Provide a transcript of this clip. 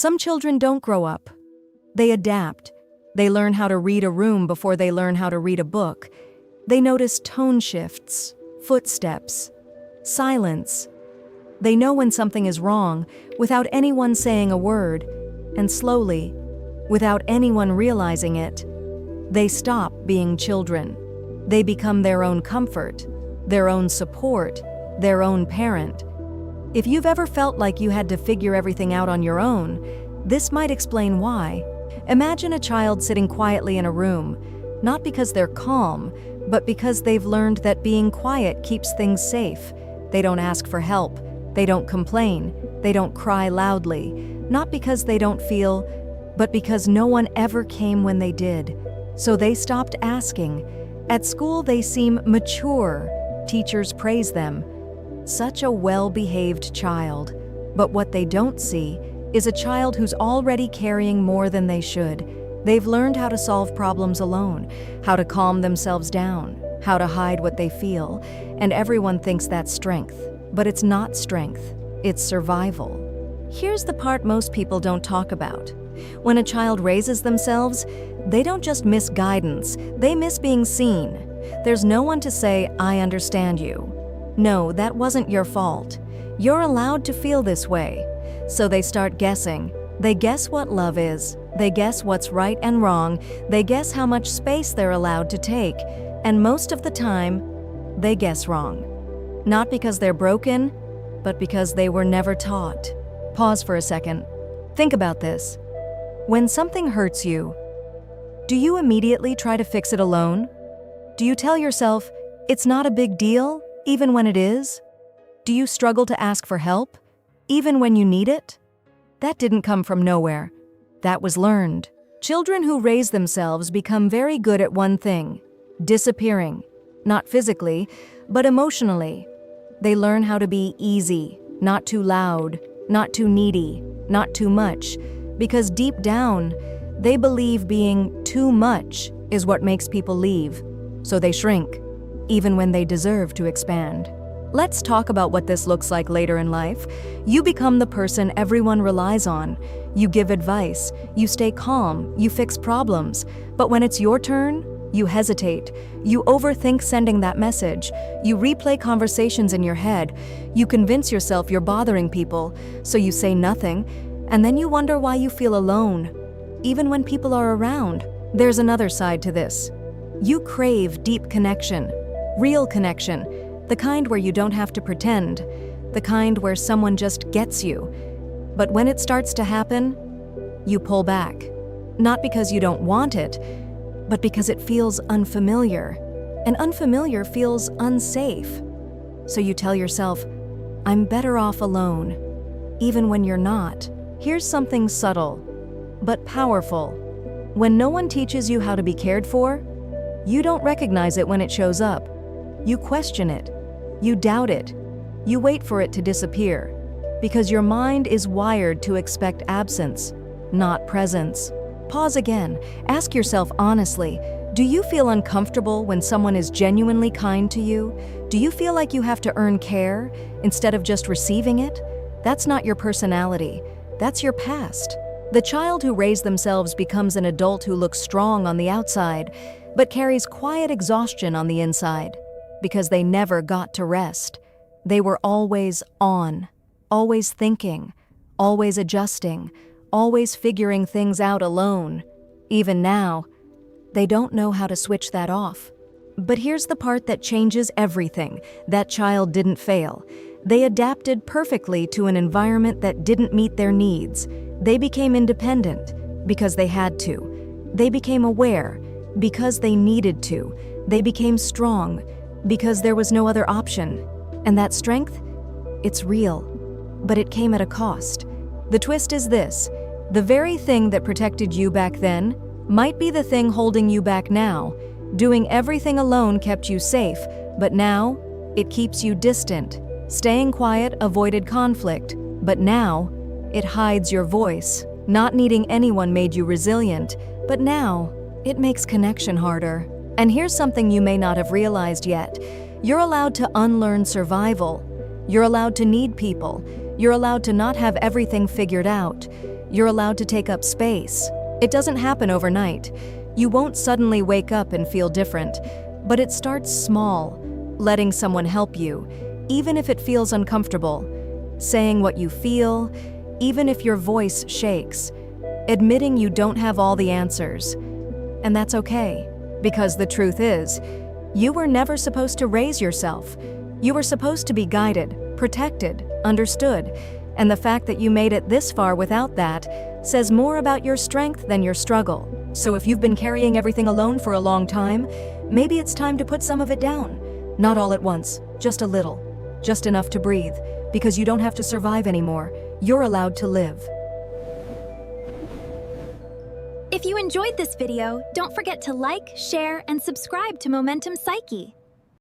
Some children don't grow up. They adapt. They learn how to read a room before they learn how to read a book. They notice tone shifts, footsteps, silence. They know when something is wrong without anyone saying a word, and slowly, without anyone realizing it, they stop being children. They become their own comfort, their own support, their own parent. If you've ever felt like you had to figure everything out on your own, this might explain why. Imagine a child sitting quietly in a room, not because they're calm, but because they've learned that being quiet keeps things safe. They don't ask for help. They don't complain. They don't cry loudly. Not because they don't feel, but because no one ever came when they did. So they stopped asking. At school, they seem mature. Teachers praise them. Such a well-behaved child. But what they don't see is a child who's already carrying more than they should. They've learned how to solve problems alone, how to calm themselves down, how to hide what they feel, and everyone thinks that's strength. But it's not strength, it's survival. Here's the part most people don't talk about. When a child raises themselves, they don't just miss guidance, they miss being seen. There's no one to say, "I understand you." No, that wasn't your fault. You're allowed to feel this way. So they start guessing. They guess what love is. They guess what's right and wrong. They guess how much space they're allowed to take. And most of the time, they guess wrong. Not because they're broken, but because they were never taught. Pause for a second. Think about this. When something hurts you, do you immediately try to fix it alone? Do you tell yourself, it's not a big deal, even when it is? Do you struggle to ask for help, even when you need it? That didn't come from nowhere. That was learned. Children who raise themselves become very good at one thing: disappearing. Not physically, but emotionally. They learn how to be easy, not too loud, not too needy, not too much, because deep down, they believe being too much is what makes people leave. So they shrink, even when they deserve to expand. Let's talk about what this looks like later in life. You become the person everyone relies on. You give advice, you stay calm, you fix problems. But when it's your turn, you hesitate. You overthink sending that message. You replay conversations in your head. You convince yourself you're bothering people, so you say nothing, and then you wonder why you feel alone, even when people are around. There's another side to this. You crave deep connection, real connection, the kind where you don't have to pretend, the kind where someone just gets you. But when it starts to happen, you pull back. Not because you don't want it, but because it feels unfamiliar. And unfamiliar feels unsafe. So you tell yourself, I'm better off alone, even when you're not. Here's something subtle, but powerful. When no one teaches you how to be cared for, you don't recognize it when it shows up. You question it. You doubt it. You wait for it to disappear, because your mind is wired to expect absence, not presence. Pause again. Ask yourself honestly, do you feel uncomfortable when someone is genuinely kind to you? Do you feel like you have to earn care instead of just receiving it? That's not your personality. That's your past. The child who raised themselves becomes an adult who looks strong on the outside, but carries quiet exhaustion on the inside, because they never got to rest. They were always on, always thinking, always adjusting, always figuring things out alone. Even now, they don't know how to switch that off. But here's the part that changes everything. That child didn't fail. They adapted perfectly to an environment that didn't meet their needs. They became independent because they had to. They became aware because they needed to. They became strong because there was no other option. And that strength, it's real, but it came at a cost. The twist is this: the very thing that protected you back then might be the thing holding you back now. Doing everything alone kept you safe, but now it keeps you distant. Staying quiet avoided conflict, but now it hides your voice. Not needing anyone made you resilient, but now it makes connection harder. And here's something you may not have realized yet. You're allowed to unlearn survival. You're allowed to need people. You're allowed to not have everything figured out. You're allowed to take up space. It doesn't happen overnight. You won't suddenly wake up and feel different, but it starts small, letting someone help you, even if it feels uncomfortable, saying what you feel, even if your voice shakes, admitting you don't have all the answers. And that's okay, because the truth is, you were never supposed to raise yourself. You were supposed to be guided, protected, understood, and the fact that you made it this far without that says more about your strength than your struggle. So if you've been carrying everything alone for a long time, maybe it's time to put some of it down. Not all at once, just a little, just enough to breathe, because you don't have to survive anymore. You're allowed to live. If you enjoyed this video, don't forget to like, share, and subscribe to Momentum Psyche.